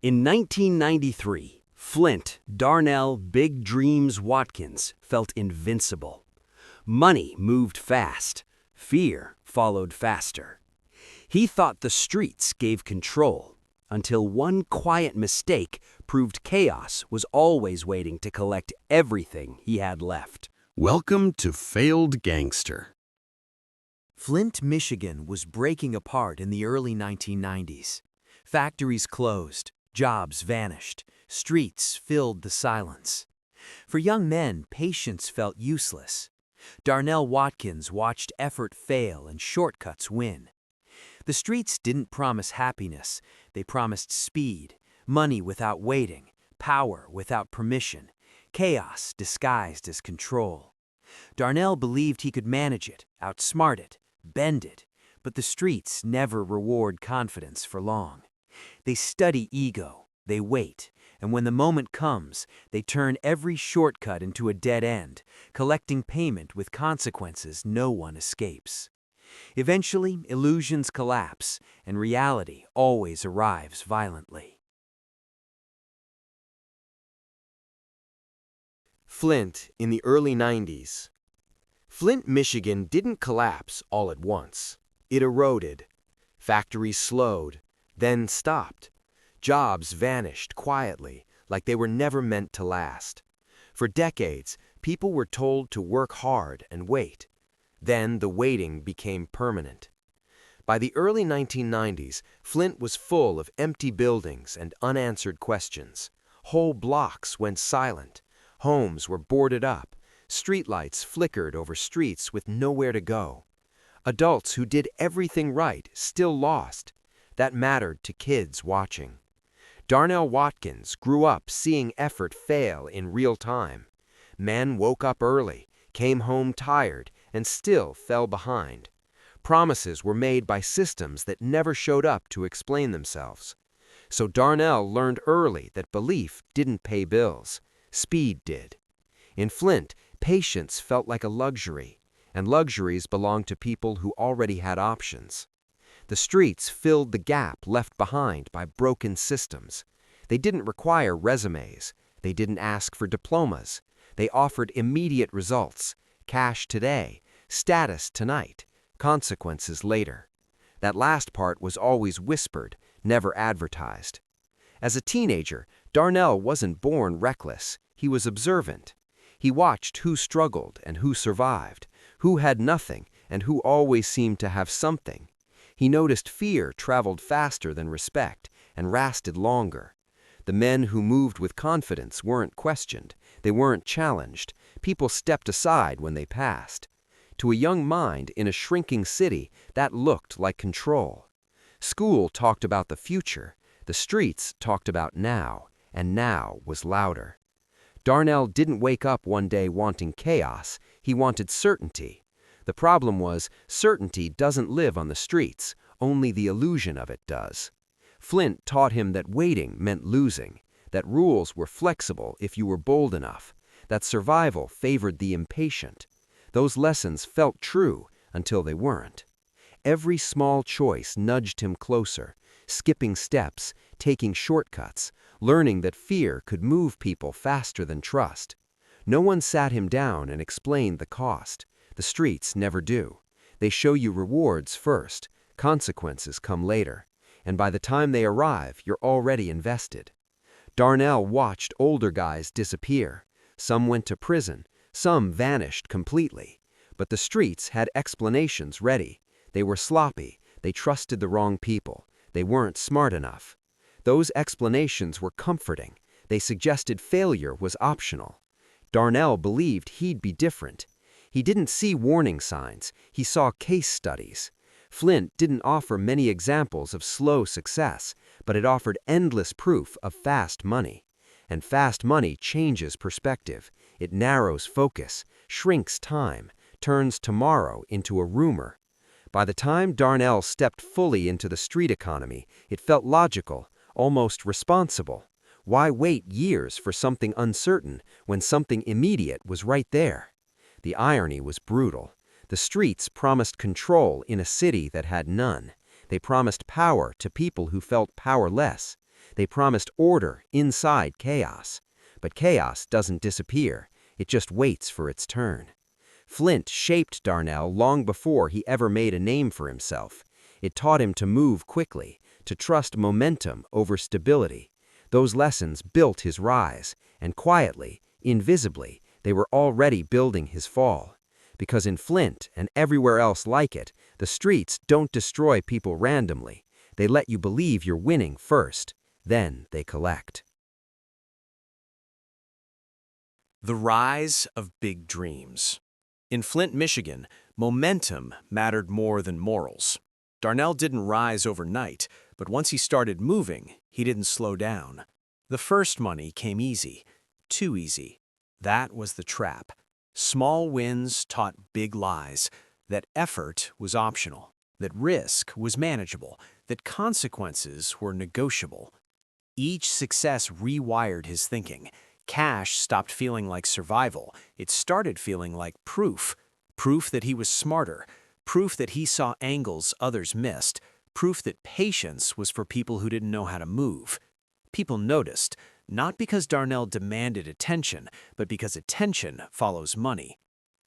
In 1993, Flint, Darnell, Big Dreams Watkins felt invincible. Money moved fast. Fear followed faster. He thought the streets gave control, until one quiet mistake proved chaos was always waiting to collect everything he had left. Welcome to Failed Gangster. Flint, Michigan was breaking apart in the early 1990s. Factories closed, jobs vanished, streets filled the silence. For young men, patience felt useless. Darnell Watkins watched effort fail and shortcuts win. The streets didn't promise happiness, they promised speed, money without waiting, power without permission, chaos disguised as control. Darnell believed he could manage it, outsmart it, bend it, but the streets never reward confidence for long. They study ego, they wait, and when the moment comes, they turn every shortcut into a dead end, collecting payment with consequences no one escapes. Eventually, illusions collapse, and reality always arrives violently. Flint in the early 90s. Flint, Michigan didn't collapse all at once. It eroded. Factories slowed, then stopped. Jobs vanished quietly, like they were never meant to last. For decades, people were told to work hard and wait. Then the waiting became permanent. By the early 1990s, Flint was full of empty buildings and unanswered questions. Whole blocks went silent. Homes were boarded up. Streetlights flickered over streets with nowhere to go. Adults who did everything right still lost. That mattered to kids watching. Darnell Watkins grew up seeing effort fail in real time. Men woke up early, came home tired, and still fell behind. Promises were made by systems that never showed up to explain themselves. So Darnell learned early that belief didn't pay bills. Speed did. In Flint, patience felt like a luxury, and luxuries belonged to people who already had options. The streets filled the gap left behind by broken systems. They didn't require resumes. They didn't ask for diplomas. They offered immediate results. Cash today, status tonight, consequences later. That last part was always whispered, never advertised. As a teenager, Darnell wasn't born reckless. He was observant. He watched who struggled and who survived, who had nothing and who always seemed to have something. He noticed fear traveled faster than respect and lasted longer. The men who moved with confidence weren't questioned. They weren't challenged. People stepped aside when they passed. To a young mind in a shrinking city, that looked like control. School talked about the future. The streets talked about now, and now was louder. Darnell didn't wake up one day wanting chaos. He wanted certainty. The problem was, certainty doesn't live on the streets. Only the illusion of it does. Flint taught him that waiting meant losing, that rules were flexible if you were bold enough, that survival favored the impatient. Those lessons felt true until they weren't. Every small choice nudged him closer, skipping steps, taking shortcuts, learning that fear could move people faster than trust. No one sat him down and explained the cost. The streets never do. They show you rewards first, consequences come later, and by the time they arrive, you're already invested. Darnell watched older guys disappear. Some went to prison, some vanished completely. But the streets had explanations ready. They were sloppy, they trusted the wrong people, they weren't smart enough. Those explanations were comforting. They suggested failure was optional. Darnell believed he'd be different. He didn't see warning signs, he saw case studies. Flint didn't offer many examples of slow success, but it offered endless proof of fast money. And fast money changes perspective. It narrows focus, shrinks time, turns tomorrow into a rumor. By the time Darnell stepped fully into the street economy, it felt logical, almost responsible. Why wait years for something uncertain when something immediate was right there? The irony was brutal. The streets promised control in a city that had none. They promised power to people who felt powerless. They promised order inside chaos. But chaos doesn't disappear. It just waits for its turn. Flint shaped Darnell long before he ever made a name for himself. It taught him to move quickly, to trust momentum over stability. Those lessons built his rise, and quietly, invisibly, they were already building his fall. Because in Flint and everywhere else like it, the streets don't destroy people randomly. They let you believe you're winning first, then they collect. The rise of big dreams. In Flint, Michigan, momentum mattered more than morals. Darnell didn't rise overnight, but once he started moving, he didn't slow down. The first money came easy, too easy. That was the trap. Small wins taught big lies, that effort was optional, that risk was manageable, that consequences were negotiable. Each success rewired his thinking. Cash stopped feeling like survival. It started feeling like proof. Proof that he was smarter. Proof that he saw angles others missed. Proof that patience was for people who didn't know how to move. People noticed, not because Darnell demanded attention, but because attention follows money.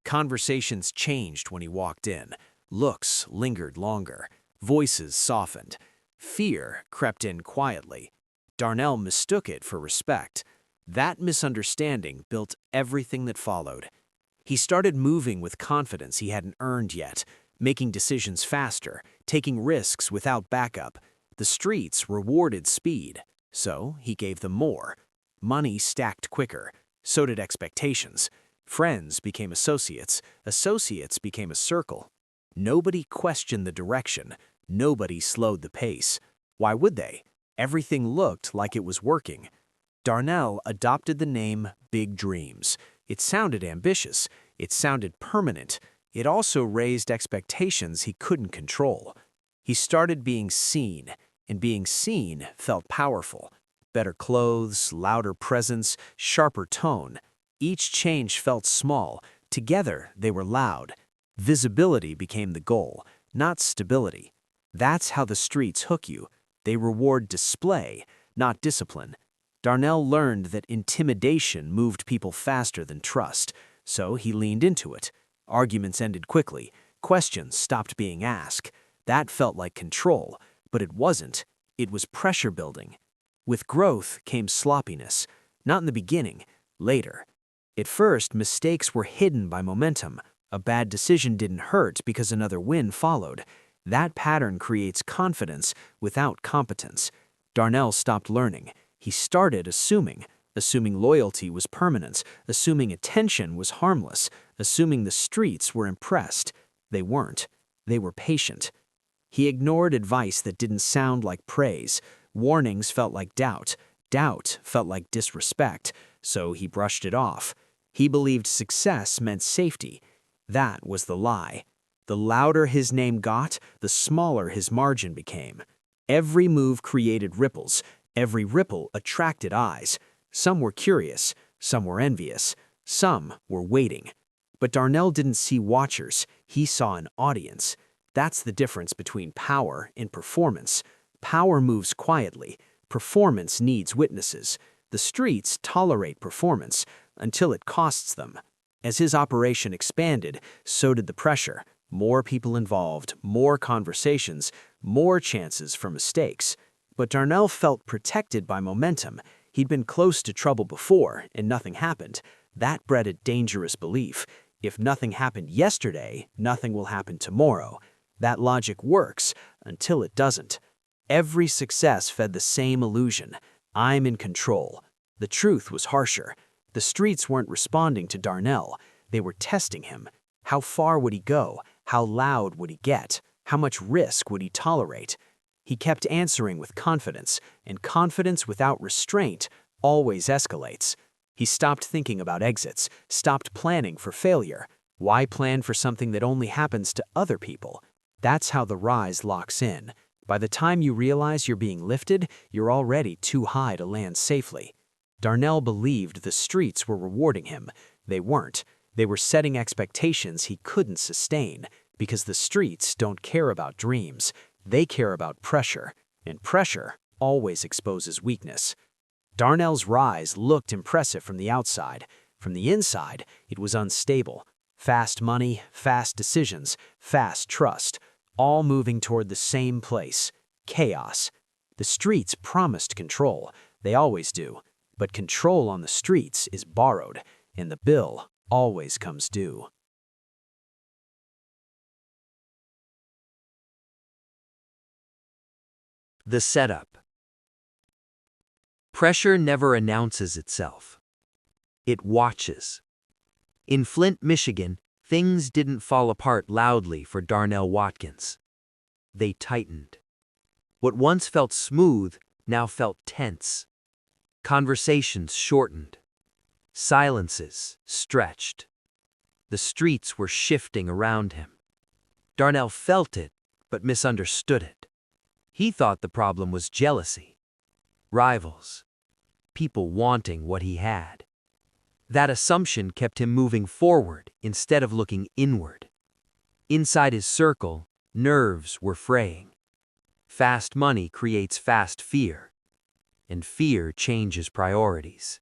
Conversations changed when he walked in. Looks lingered longer. Voices softened. Fear crept in quietly. Darnell mistook it for respect. That misunderstanding built everything that followed. He started moving with confidence he hadn't earned yet, making decisions faster, taking risks without backup. The streets rewarded speed, so he gave them more. Money stacked quicker, so did expectations. Friends became associates, associates became a circle. Nobody questioned the direction, nobody slowed the pace. Why would they? Everything looked like it was working. Darnell adopted the name Big Dreams. It sounded ambitious. It sounded permanent. It also raised expectations he couldn't control. He started being seen, and being seen felt powerful. Better clothes, louder presence, sharper tone. Each change felt small. Together, they were loud. Visibility became the goal, not stability. That's how the streets hook you. They reward display, not discipline. Darnell learned that intimidation moved people faster than trust, so he leaned into it. Arguments ended quickly. Questions stopped being asked. That felt like control, but it wasn't. It was pressure building. With growth came sloppiness. Not in the beginning, later. At first, mistakes were hidden by momentum. A bad decision didn't hurt because another win followed. That pattern creates confidence without competence. Darnell stopped learning. He started assuming loyalty was permanent, assuming attention was harmless, assuming the streets were impressed. They weren't. They were patient. He ignored advice that didn't sound like praise. Warnings felt like doubt. Doubt felt like disrespect, so he brushed it off. He believed success meant safety. That was the lie. The louder his name got, the smaller his margin became. Every move created ripples. Every ripple attracted eyes. Some were curious, some were envious, some were waiting. But Darnell didn't see watchers, he saw an audience. That's the difference between power and performance. Power moves quietly, performance needs witnesses. The streets tolerate performance until it costs them. As his operation expanded, so did the pressure. More people involved, more conversations, more chances for mistakes. But Darnell felt protected by momentum. He'd been close to trouble before, and nothing happened. That bred a dangerous belief. If nothing happened yesterday, nothing will happen tomorrow. That logic works until it doesn't. Every success fed the same illusion. I'm in control. The truth was harsher. The streets weren't responding to Darnell. They were testing him. How far would he go? How loud would he get? How much risk would he tolerate? He kept answering with confidence, and confidence without restraint always escalates. He stopped thinking about exits, stopped planning for failure. Why plan for something that only happens to other people? That's how the rise locks in. By the time you realize you're being lifted, you're already too high to land safely. Darnell believed the streets were rewarding him. They weren't. They were setting expectations he couldn't sustain, because the streets don't care about dreams. They care about pressure, and pressure always exposes weakness. Darnell's rise looked impressive from the outside. From the inside, it was unstable. Fast money, fast decisions, fast trust, all moving toward the same place: chaos. The streets promised control. They always do. But control on the streets is borrowed, and the bill always comes due. The setup. Pressure never announces itself. It watches. In Flint, Michigan, things didn't fall apart loudly for Darnell Watkins. They tightened. What once felt smooth now felt tense. Conversations shortened. Silences stretched. The streets were shifting around him. Darnell felt it, but misunderstood it. He thought the problem was jealousy, rivals, people wanting what he had. That assumption kept him moving forward instead of looking inward. Inside his circle, nerves were fraying. Fast money creates fast fear, and fear changes priorities.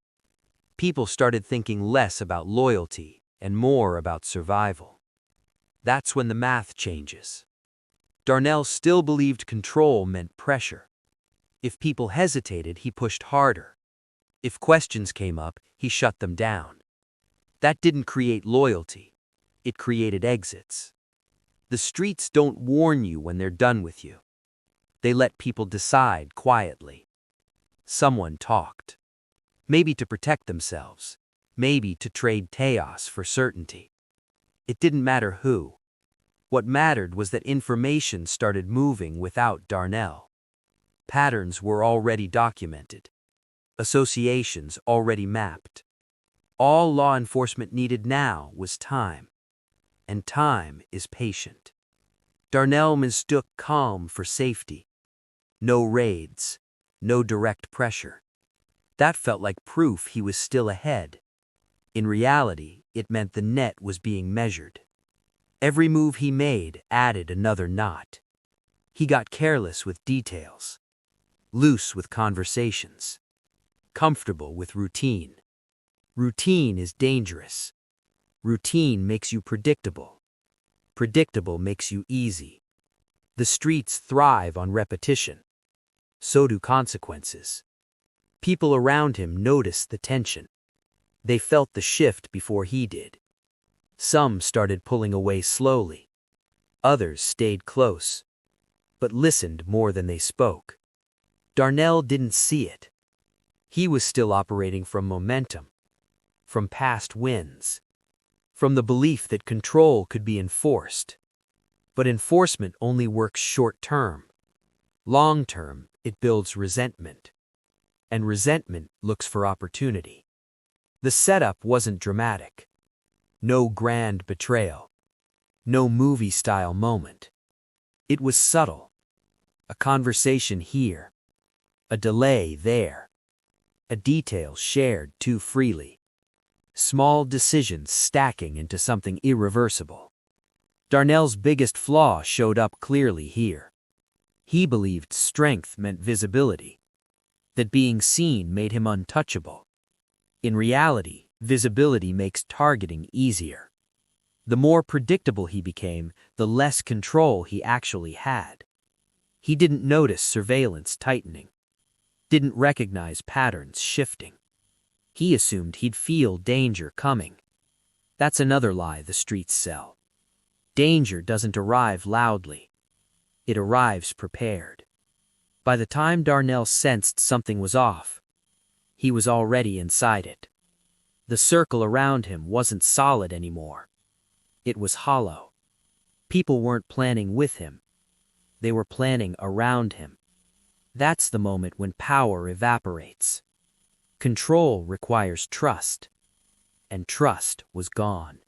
People started thinking less about loyalty and more about survival. That's when the math changes. Darnell still believed control meant pressure. If people hesitated, he pushed harder. If questions came up, he shut them down. That didn't create loyalty. It created exits. The streets don't warn you when they're done with you. They let people decide quietly. Someone talked. Maybe to protect themselves. Maybe to trade chaos for certainty. It didn't matter who. What mattered was that information started moving without Darnell. Patterns were already documented. Associations already mapped. All law enforcement needed now was time. And time is patient. Darnell mistook calm for safety. No raids, no direct pressure. That felt like proof he was still ahead. In reality, it meant the net was being measured. Every move he made added another knot. He got careless with details, loose with conversations, comfortable with routine. Routine is dangerous. Routine makes you predictable. Predictable makes you easy. The streets thrive on repetition. So do consequences. People around him noticed the tension. They felt the shift before he did. Some started pulling away slowly. Others stayed close, but listened more than they spoke. Darnell didn't see it. He was still operating from momentum, from past wins, from the belief that control could be enforced. But enforcement only works short-term. Long-term, it builds resentment. And resentment looks for opportunity. The setup wasn't dramatic. No grand betrayal. No movie-style moment. It was subtle. A conversation here. A delay there. A detail shared too freely. Small decisions stacking into something irreversible. Darnell's biggest flaw showed up clearly here. He believed strength meant visibility. That being seen made him untouchable. In reality, visibility makes targeting easier. The more predictable he became, the less control he actually had. He didn't notice surveillance tightening. Didn't recognize patterns shifting. He assumed he'd feel danger coming. That's another lie the streets sell. Danger doesn't arrive loudly. It arrives prepared. By the time Darnell sensed something was off, he was already inside it. The circle around him wasn't solid anymore. It was hollow. People weren't planning with him. They were planning around him. That's the moment when power evaporates. Control requires trust. And trust was gone.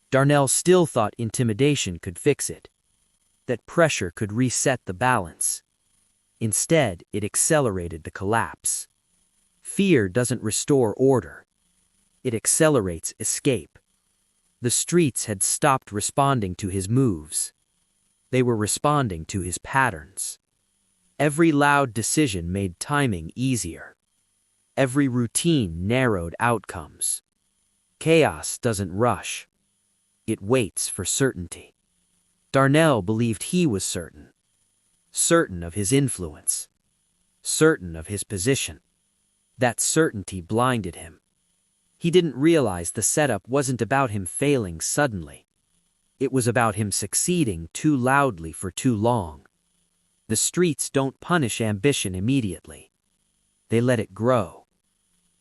Darnell still thought intimidation could fix it. That pressure could reset the balance. Instead, it accelerated the collapse. Fear doesn't restore order. It accelerates escape. The streets had stopped responding to his moves. They were responding to his patterns. Every loud decision made timing easier. Every routine narrowed outcomes. Chaos doesn't rush. It waits for certainty. Darnell believed he was certain. Certain of his influence. Certain of his position. That certainty blinded him. He didn't realize the setup wasn't about him failing suddenly. It was about him succeeding too loudly for too long. The streets don't punish ambition immediately. They let it grow.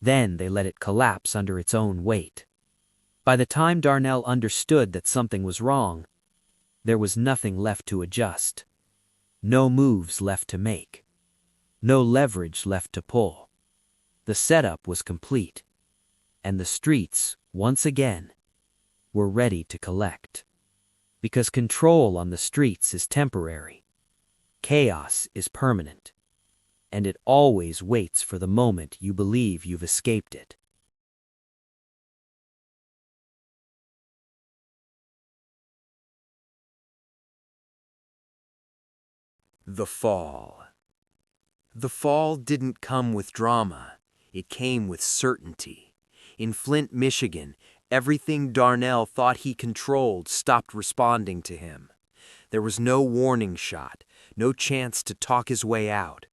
Then they let it collapse under its own weight. By the time Darnell understood that something was wrong, there was nothing left to adjust. No moves left to make. No leverage left to pull. The setup was complete. And the streets, once again, were ready to collect. Because control on the streets is temporary. Chaos is permanent. And it always waits for the moment you believe you've escaped it. The Fall. The fall didn't come with drama. It came with certainty. In Flint, Michigan, everything Darnell thought he controlled stopped responding to him. There was no warning shot, no chance to talk his way out.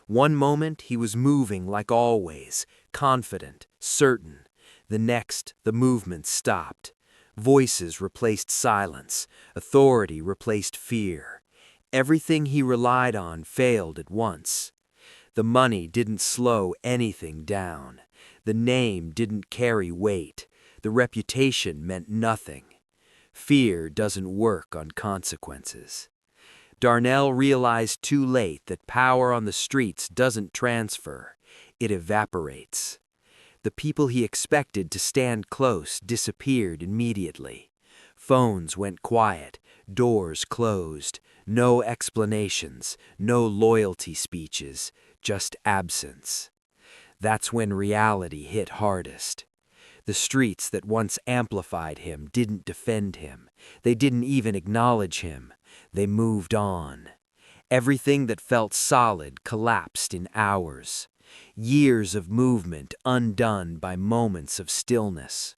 One moment he was moving like always, confident, certain. The next, the movement stopped. Voices replaced silence. Authority replaced fear. Everything he relied on failed at once. The money didn't slow anything down. The name didn't carry weight. The reputation meant nothing. Fear doesn't work on consequences. Darnell realized too late that power on the streets doesn't transfer. It evaporates. The people he expected to stand close disappeared immediately. Phones went quiet, doors closed, no explanations, no loyalty speeches, just absence. That's when reality hit hardest. The streets that once amplified him didn't defend him. They didn't even acknowledge him. They moved on. Everything that felt solid collapsed in hours. Years of movement undone by moments of stillness.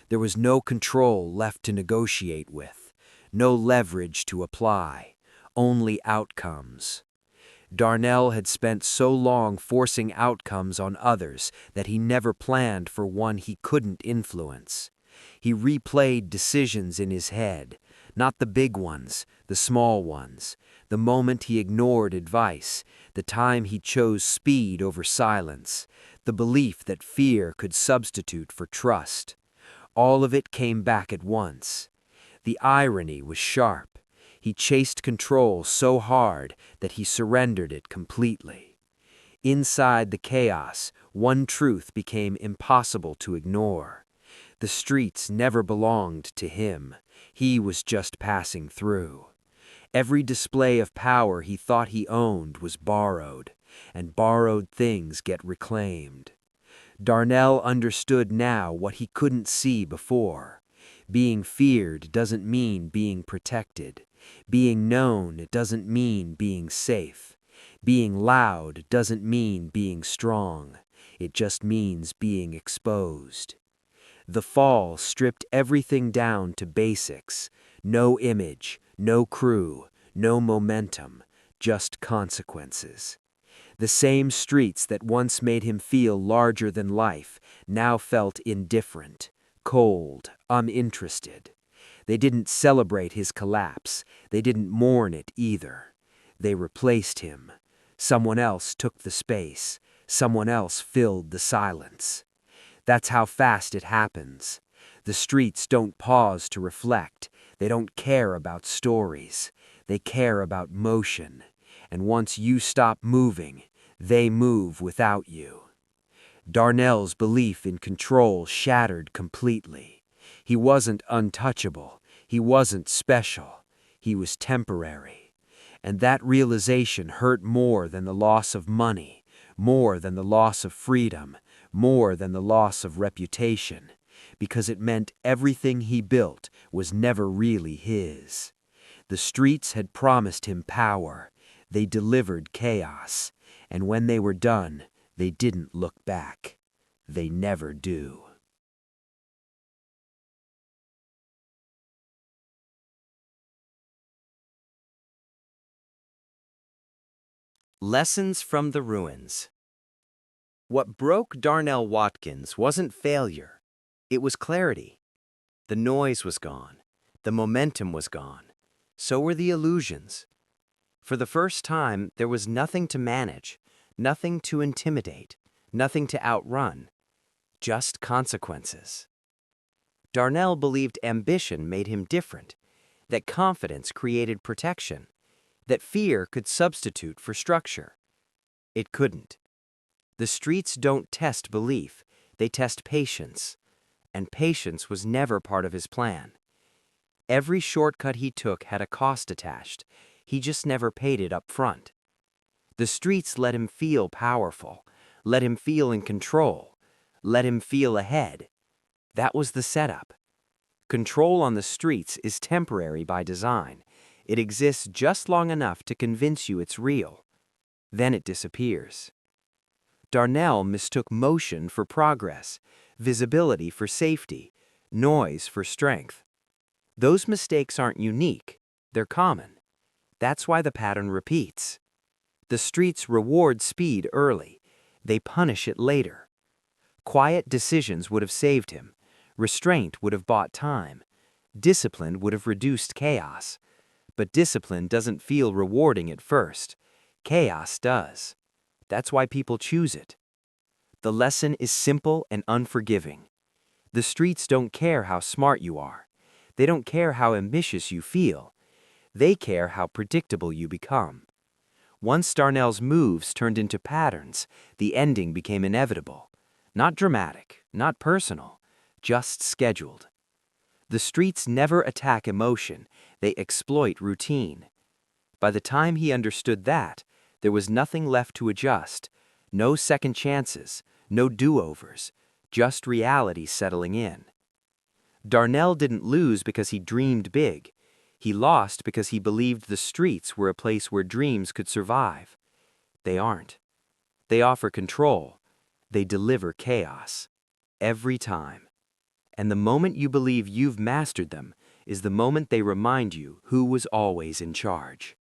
There was no control left to negotiate with, no leverage to apply, only outcomes. Darnell had spent so long forcing outcomes on others that he never planned for one he couldn't influence. He replayed decisions in his head, not the big ones, the small ones, the moment he ignored advice, the time he chose speed over silence, the belief that fear could substitute for trust. All of it came back at once. The irony was sharp. He chased control so hard that he surrendered it completely. Inside the chaos, one truth became impossible to ignore. The streets never belonged to him. He was just passing through. Every display of power he thought he owned was borrowed, and borrowed things get reclaimed. Darnell understood now what he couldn't see before. Being feared doesn't mean being protected. Being known doesn't mean being safe. Being loud doesn't mean being strong. It just means being exposed. The fall stripped everything down to basics. No image, no crew, no momentum, just consequences. The same streets that once made him feel larger than life now felt indifferent, cold, uninterested. They didn't celebrate his collapse. They didn't mourn it either. They replaced him. Someone else took the space. Someone else filled the silence. That's how fast it happens. The streets don't pause to reflect. They don't care about stories. They care about motion. And once you stop moving, they move without you. Darnell's belief in control shattered completely. He wasn't untouchable. He wasn't special. He was temporary. And that realization hurt more than the loss of money, more than the loss of freedom, more than the loss of reputation, because it meant everything he built was never really his. The streets had promised him power. They delivered chaos, and when they were done, they didn't look back. They never do. Lessons from the ruins. What broke Darnell Watkins wasn't failure. It was clarity. The noise was gone. The momentum was gone. So were the illusions. For the first time, there was nothing to manage, nothing to intimidate, nothing to outrun, just consequences. Darnell believed ambition made him different, that confidence created protection, that fear could substitute for structure. It couldn't. The streets don't test belief, they test patience, and patience was never part of his plan. Every shortcut he took had a cost attached, he just never paid it up front. The streets let him feel powerful, let him feel in control, let him feel ahead. That was the setup. Control on the streets is temporary by design. It exists just long enough to convince you it's real. Then it disappears. Darnell mistook motion for progress, visibility for safety, noise for strength. Those mistakes aren't unique, they're common. That's why the pattern repeats. The streets reward speed early, they punish it later. Quiet decisions would have saved him, restraint would have bought time, discipline would have reduced chaos. But discipline doesn't feel rewarding at first. Chaos does. That's why people choose it. The lesson is simple and unforgiving. The streets don't care how smart you are. They don't care how ambitious you feel. They care how predictable you become. Once Darnell's moves turned into patterns, the ending became inevitable. Not dramatic, not personal, just scheduled. The streets never attack emotion, they exploit routine. By the time he understood that, there was nothing left to adjust, no second chances, no do-overs, just reality settling in. Darnell didn't lose because he dreamed big. He lost because he believed the streets were a place where dreams could survive. They aren't. They offer control. They deliver chaos. Every time. And the moment you believe you've mastered them is the moment they remind you who was always in charge.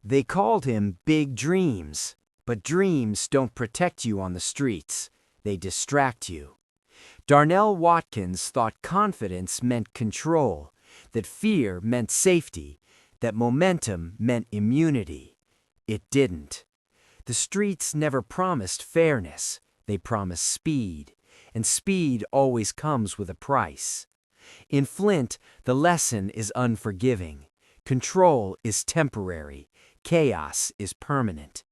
They called him Big Dreams, but dreams don't protect you on the streets. They distract you. Darnell Watkins thought confidence meant control, that fear meant safety, that momentum meant immunity. It didn't. The streets never promised fairness, they promised speed, and speed always comes with a price. In Flint, the lesson is unforgiving. Control is temporary, chaos is permanent.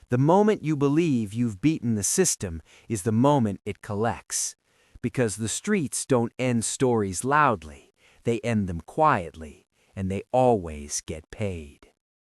The moment you believe you've beaten the system is the moment it collects. Because the streets don't end stories loudly, they end them quietly, and they always get paid.